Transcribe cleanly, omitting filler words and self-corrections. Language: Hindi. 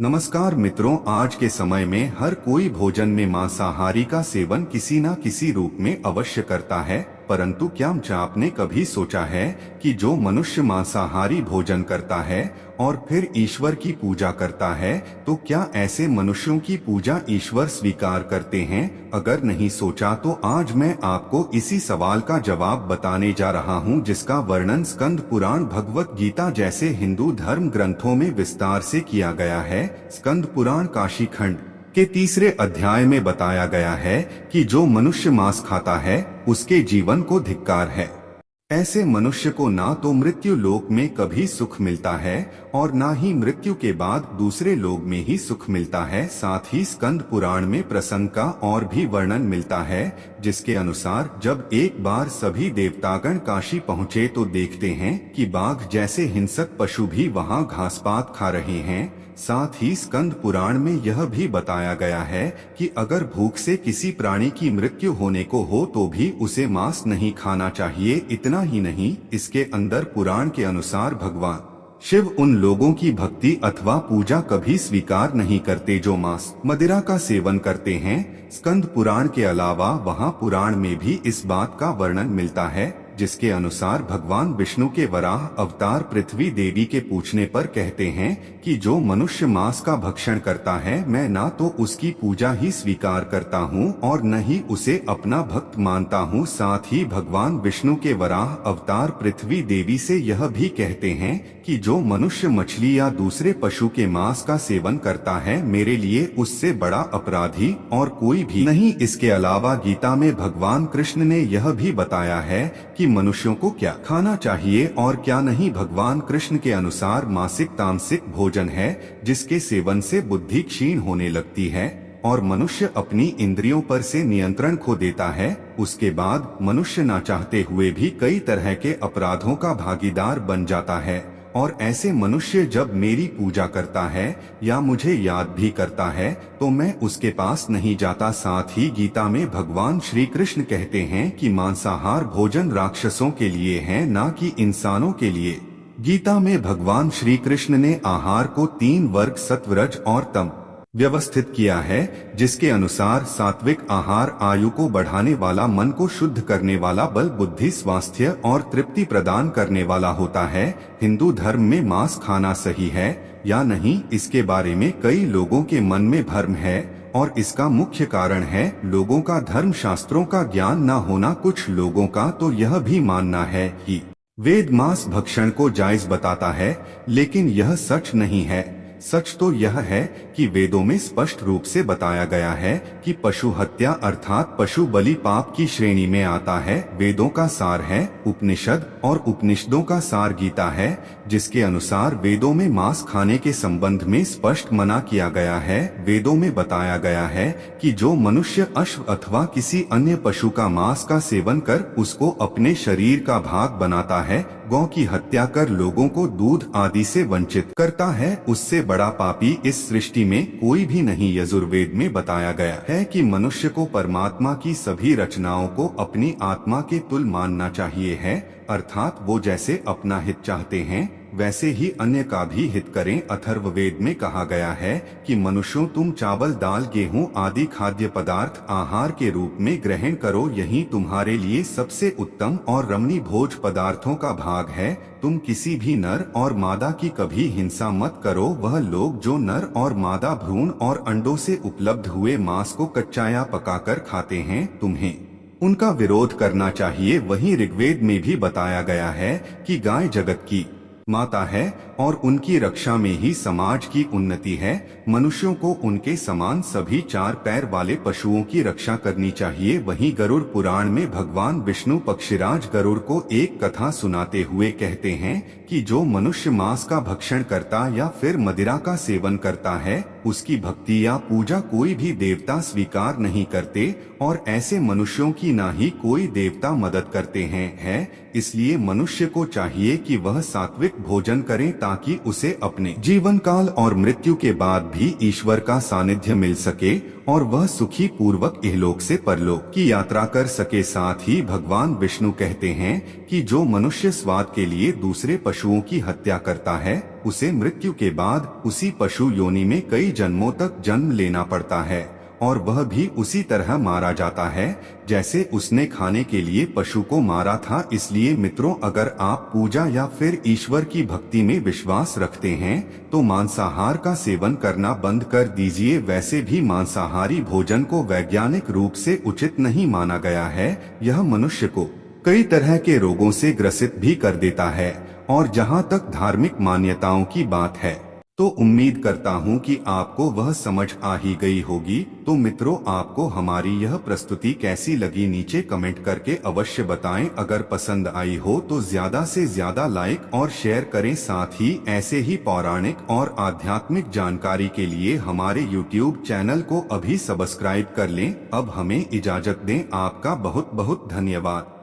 नमस्कार मित्रों, आज के समय में हर कोई भोजन में मांसाहारी का सेवन किसी न किसी रूप में अवश्य करता है। परंतु क्या आपने कभी सोचा है कि जो मनुष्य मांसाहारी भोजन करता है और फिर ईश्वर की पूजा करता है, तो क्या ऐसे मनुष्यों की पूजा ईश्वर स्वीकार करते हैं? अगर नहीं सोचा तो आज मैं आपको इसी सवाल का जवाब बताने जा रहा हूं, जिसका वर्णन स्कंद पुराण, भगवत गीता जैसे हिंदू धर्म ग्रंथों में विस्तार से किया गया है। स्कंद पुराण काशी खंड के 3 अध्याय में बताया गया है कि जो मनुष्य मांस खाता है उसके जीवन को धिक्कार है। ऐसे मनुष्य को ना तो मृत्यु लोक में कभी सुख मिलता है और ना ही मृत्यु के बाद दूसरे लोक में ही सुख मिलता है। साथ ही स्कंद पुराण में प्रसंग का और भी वर्णन मिलता है, जिसके अनुसार जब एक बार सभी देवतागण काशी पहुँचे तो देखते हैं कि बाघ जैसे हिंसक पशु भी वहाँ घासपात खा रहे हैं। साथ ही स्कंद पुराण में यह भी बताया गया है कि अगर भूख से किसी प्राणी की मृत्यु होने को हो तो भी उसे मांस नहीं खाना चाहिए। इतना ही नहीं, इसके अंदर पुराण के अनुसार भगवान शिव उन लोगों की भक्ति अथवा पूजा कभी स्वीकार नहीं करते जो मांस मदिरा का सेवन करते हैं। स्कंद पुराण के अलावा वहाँ पुराण में भी इस बात का वर्णन मिलता है, जिसके अनुसार भगवान विष्णु के वराह अवतार पृथ्वी देवी के पूछने पर कहते हैं कि जो मनुष्य मांस का भक्षण करता है, मैं ना तो उसकी पूजा ही स्वीकार करता हूँ और न ही उसे अपना भक्त मानता हूँ। साथ ही भगवान विष्णु के वराह अवतार पृथ्वी देवी से यह भी कहते हैं कि जो मनुष्य मछली या दूसरे पशु के मांस का सेवन करता है, मेरे लिए उससे बड़ा अपराधी और कोई भी नहीं। इसके अलावा गीता में भगवान कृष्ण ने यह भी बताया है कि मनुष्यों को क्या खाना चाहिए और क्या नहीं। भगवान कृष्ण के अनुसार मासिक तामसिक भोजन है, जिसके सेवन से बुद्धि क्षीण होने लगती है और मनुष्य अपनी इंद्रियों पर से नियंत्रण खो देता है। उसके बाद मनुष्य ना चाहते हुए भी कई तरह के अपराधों का भागीदार बन जाता है। और ऐसे मनुष्य जब मेरी पूजा करता है या मुझे याद भी करता है तो मैं उसके पास नहीं जाता। साथ ही गीता में भगवान श्री कृष्ण कहते हैं कि मांसाहार भोजन राक्षसों के लिए है, ना कि इंसानों के लिए। गीता में भगवान श्री कृष्ण ने आहार को 3 वर्ग सत्व, रज और तम व्यवस्थित किया है, जिसके अनुसार सात्विक आहार आयु को बढ़ाने वाला, मन को शुद्ध करने वाला, बल बुद्धि स्वास्थ्य और तृप्ति प्रदान करने वाला होता है। हिंदू धर्म में मांस खाना सही है या नहीं, इसके बारे में कई लोगों के मन में भ्रम है और इसका मुख्य कारण है लोगों का धर्म शास्त्रों का ज्ञान न होना। कुछ लोगों का तो यह भी मानना है कि वेद मांस भक्षण को जायज बताता है, लेकिन यह सच नहीं है। सच तो यह है कि वेदों में स्पष्ट रूप से बताया गया है कि पशु हत्या अर्थात पशु बलि पाप की श्रेणी में आता है। वेदों का सार है उपनिषद और उपनिषदों का सार गीता है, जिसके अनुसार वेदों में मांस खाने के संबंध में स्पष्ट मना किया गया है। वेदों में बताया गया है कि जो मनुष्य अश्व अथवा किसी अन्य पशु का मांस का सेवन कर उसको अपने शरीर का भाग बनाता है, गौ की हत्या कर लोगों को दूध आदि से वंचित करता है, उससे बड़ा पापी इस सृष्टि में कोई भी नहीं। यजुर्वेद में बताया गया है कि मनुष्य को परमात्मा की सभी रचनाओं को अपनी आत्मा के तुल्य मानना चाहिए है, अर्थात वो जैसे अपना हित चाहते हैं वैसे ही अन्य का भी हित करें। अथर्ववेद में कहा गया है कि मनुष्यों, तुम चावल दाल गेहूं आदि खाद्य पदार्थ आहार के रूप में ग्रहण करो, यही तुम्हारे लिए सबसे उत्तम और रमणीय भोज पदार्थों का भाग है। तुम किसी भी नर और मादा की कभी हिंसा मत करो। वह लोग जो नर और मादा भ्रूण और अंडों से उपलब्ध हुए मांस को कच्चा या पकाकर खाते हैं, तुम्हें उनका विरोध करना चाहिए। वहीं ऋग्वेद में भी बताया गया है कि गाय जगत की माता है और उनकी रक्षा में ही समाज की उन्नति है। मनुष्यों को उनके समान सभी 4 पैर वाले पशुओं की रक्षा करनी चाहिए। वहीं गरुड़ पुराण में भगवान विष्णु पक्षीराज गरुड़ को एक कथा सुनाते हुए कहते हैं कि जो मनुष्य मांस का भक्षण करता या फिर मदिरा का सेवन करता है, उसकी भक्ति या पूजा कोई भी देवता स्वीकार नहीं करते और ऐसे मनुष्यों की ना ही कोई देवता मदद करते हैं। इसलिए मनुष्य को चाहिए कि वह सात्विक भोजन करे ताकि उसे अपने जीवन काल और मृत्यु के बाद भी ईश्वर का सानिध्य मिल सके और वह सुखी पूर्वक इहलोक से परलोक की यात्रा कर सके। साथ ही भगवान विष्णु कहते हैं कि जो मनुष्य स्वाद के लिए दूसरे पशुओं की हत्या करता है, उसे मृत्यु के बाद उसी पशु योनि में कई जन्मों तक जन्म लेना पड़ता है और वह भी उसी तरह मारा जाता है जैसे उसने खाने के लिए पशु को मारा था। इसलिए मित्रों, अगर आप पूजा या फिर ईश्वर की भक्ति में विश्वास रखते हैं तो मांसाहार का सेवन करना बंद कर दीजिए। वैसे भी मांसाहारी भोजन को वैज्ञानिक रूप से उचित नहीं माना गया है। यह मनुष्य को कई तरह के रोगों से ग्रसित भी कर देता है। और जहां तक धार्मिक मान्यताओं की बात है तो उम्मीद करता हूं कि आपको वह समझ आ ही गई होगी। तो मित्रों, आपको हमारी यह प्रस्तुति कैसी लगी नीचे कमेंट करके अवश्य बताएं। अगर पसंद आई हो तो ज्यादा से ज्यादा लाइक और शेयर करें। साथ ही ऐसे ही पौराणिक और आध्यात्मिक जानकारी के लिए हमारे YouTube चैनल को अभी सब्सक्राइब कर लें। अब हमें इजाजत दें। आपका बहुत बहुत धन्यवाद।